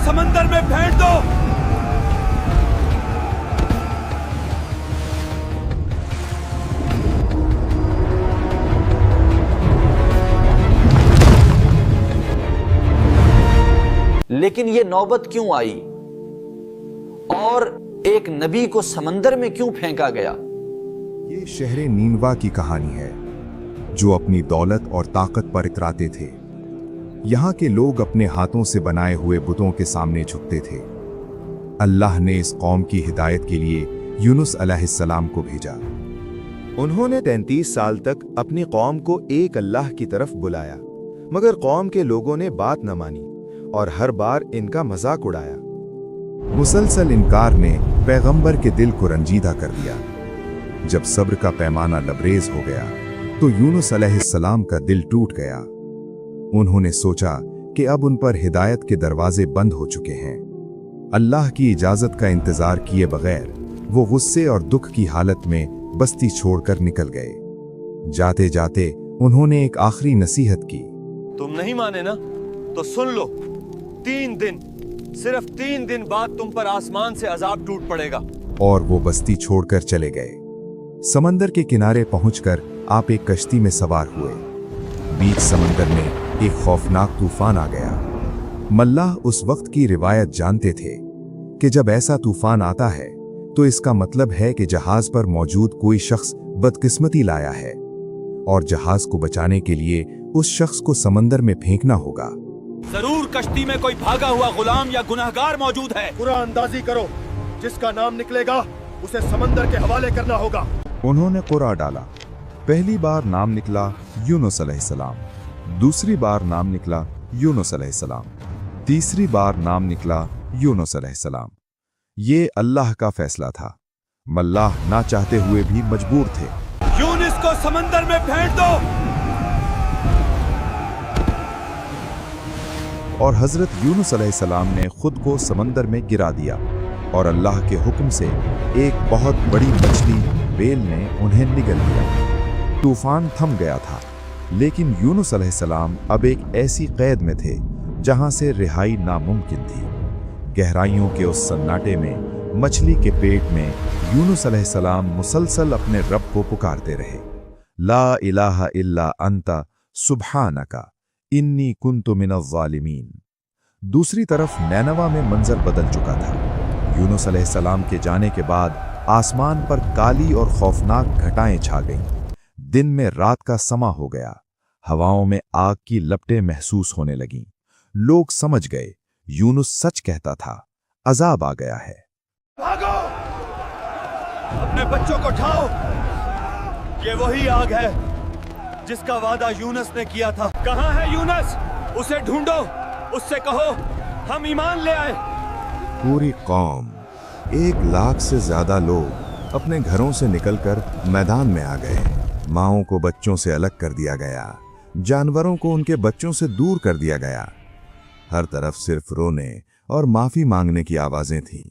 समंदर में फेंक दो। लेकिन ये नौबत क्यों आई और एक नबी को समंदर में क्यों फेंका गया? ये शहर नीनवा की कहानी है, जो अपनी दौलत और ताकत पर इतराते थे। यहाँ के लोग अपने हाथों से बनाए हुए बुतों के सामने झुकते थे। अल्लाह ने इस कौम की हिदायत के लिए यूनुस अलैहिस्सलाम को भेजा। उन्होंने 33 साल तक अपनी कौम को एक अल्लाह की तरफ बुलाया, मगर कौम के लोगों ने बात न मानी और हर बार इनका मजाक उड़ाया। मुसलसल इनकार ने पैगंबर के दिल को रंजीदा कर दिया। जब सब्र का पैमाना लबरेज हो गया तो यूनुस अलैहिस्सलाम का दिल टूट गया। उन्होंने सोचा कि अब उन पर हिदायत के दरवाजे बंद हो चुके हैं। अल्लाह की इजाजत का इंतजार किए बगैर वो गुस्से और दुख की हालत में बस्ती छोड़कर निकल गए। जाते जाते उन्होंने एक आखिरी नसीहत की। तुम नहीं माने ना तो सुन लो, 3 दिन, सिर्फ 3 दिन बाद तुम पर आसमान से अजाब टूट पड़ेगा। और वो बस्ती छोड़कर चले गए। समंदर के किनारे पहुंचकर आप एक कश्ती में सवार हुए। बीच समंदर में एक खौफनाक तूफान आ गया। मल्लाह उस वक्त की रिवायत जानते थे कि जब ऐसा तूफान आता है तो इसका मतलब है कि जहाज पर मौजूद कोई शख्स बदकिस्मती लाया है और जहाज को बचाने के लिए उस शख्स को समंदर में फेंकना होगा। जरूर कश्ती में कोई भागा हुआ गुलाम या गुनहगार मौजूद है। पूरा अंदाजी करो, जिसका नाम निकलेगा उसे समंदर के हवाले करना होगा। उन्होंने कुरा डाला। पहली बार नाम निकला यूनुस अलैहिस्सलाम, दूसरी बार नाम निकला यूनुस अलैहिस्सलाम, तीसरी बार नाम निकला यूनुस अलैहिस्सलाम। ये अल्लाह का फैसला था। मल्लाह ना चाहते हुए भी मजबूर थे। यूनुस को समंदर में फेंक दो। और हजरत यूनुस अलैहिस्सलाम ने खुद को समंदर में गिरा दिया और अल्लाह के हुक्म से एक बहुत बड़ी मछली बेल ने उन्हें निगल लिया। तूफान थम गया था, लेकिन यूनुस अलैहिस्सलाम अब एक ऐसी कैद में थे जहां से रिहाई नामुमकिन थी। गहराइयों के उस सन्नाटे में मछली के पेट में यूनुस अलैहिस्सलाम मुसलसल अपने रब को पुकारते रहे। ला इलाहा इल्ला अंता सुब्हानका इन्नी कुन्तु मिनज़्ज़ालिमीन। दूसरी तरफ नैनवा में मंजर बदल चुका था। यूनुस अलैहिस्सलाम के जाने के बाद आसमान पर काली और खौफनाक घटाएं छा गईं। दिन में रात का समा हो गया। हवाओं में आग की लपटें महसूस होने लगीं। लोग समझ गए यूनुस सच कहता था, अजाब आ गया है। भागो, अपने बच्चों को उठाओ, ये वही आग है जिसका वादा यूनुस ने किया था। कहाँ है यूनुस? उसे ढूंढो, उससे कहो हम ईमान ले आए। पूरी कौम, 1 लाख से ज्यादा लोग अपने घरों से निकलकर मैदान में आ गए। माओं को बच्चों से अलग कर दिया गया, जानवरों को उनके बच्चों से दूर कर दिया गया। हर तरफ सिर्फ रोने और माफी मांगने की आवाजें थीं।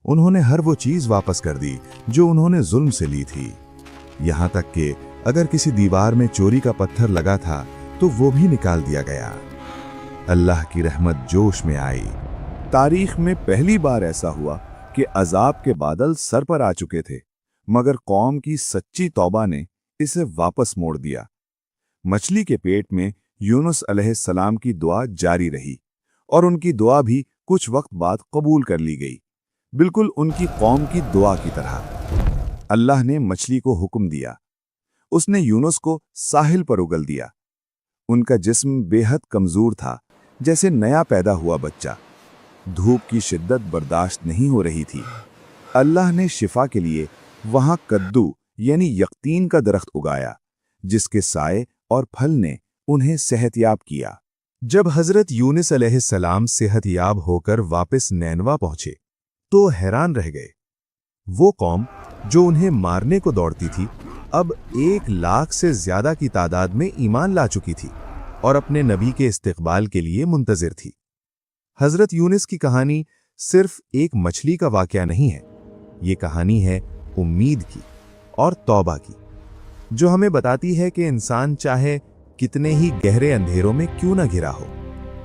उन्होंने हर वो चीज वापस कर दी जो उन्होंने जुल्म से ली थी। यहां तक कि अगर किसी दीवार में चोरी का पत्थर लगा था तो वो भी निकाल दिया गया। अल्लाह की रहमत जोश में आई। तारीख में पहली बार ऐसा हुआ कि अजाब के बादल सर पर आ चुके थे, मगर कौम की सच्ची तौबा ने इसे वापस मोड़ दिया। मछली के पेट में यूनुस अलैहिस्सलाम की दुआ जारी रही और उनकी दुआ भी कुछ वक्त बाद कबूल कर ली गई, बिल्कुल उनकी कौम की दुआ की तरह। अल्लाह ने मछली को हुक्म दिया। उसने यूनुस को साहिल पर उगल दिया। उनका जिस्म बेहद कमजोर था, जैसे नया पैदा हुआ बच्चा। धूप की शिद्दत बर्दाश्त नहीं हो रही थी। अल्लाह ने शिफा के लिए वहां कद्दू यानी यकीन का दरख्त उगाया, जिसके साए और फल ने उन्हें सेहतयाब किया। जब हजरत यूनुस अलैहिस्सलाम सेहतयाब होकर वापस नैनवा पहुंचे तो हैरान रह गए। वो कौम जो उन्हें मारने को दौड़ती थी, अब 1 लाख से ज्यादा की तादाद में ईमान ला चुकी थी और अपने नबी के इस्तकबाल के लिए मुंतजिर थी। हजरत यूनुस की कहानी सिर्फ एक मछली का वाकया नहीं है, ये कहानी है उम्मीद की और तौबा की, जो हमें बताती है कि इंसान चाहे कितने ही गहरे अंधेरों में क्यों ना घिरा हो,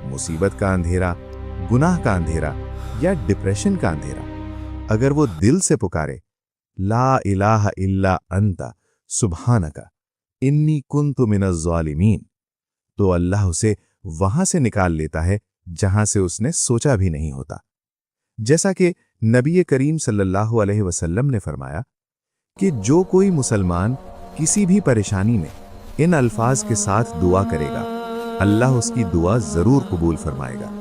मुसीबत का अंधेरा, गुनाह का अंधेरा या डिप्रेशन का अंधेरा, अगर वो दिल से पुकारे ला इलाहा इल्ला अंता सुब्हानका इन्नी कुन्तु मिनज़ ज़ालिमीन, तो अल्लाह उसे वहां से निकाल लेता है जहां से उसने सोचा भी नहीं होता। जैसा कि नबी करीम सल्लल्लाहु अलैहि वसल्लम ने फरमाया कि जो कोई मुसलमान किसी भी परेशानी में इन अल्फाज के साथ दुआ करेगा, अल्लाह उसकी दुआ जरूर कबूल फरमाएगा।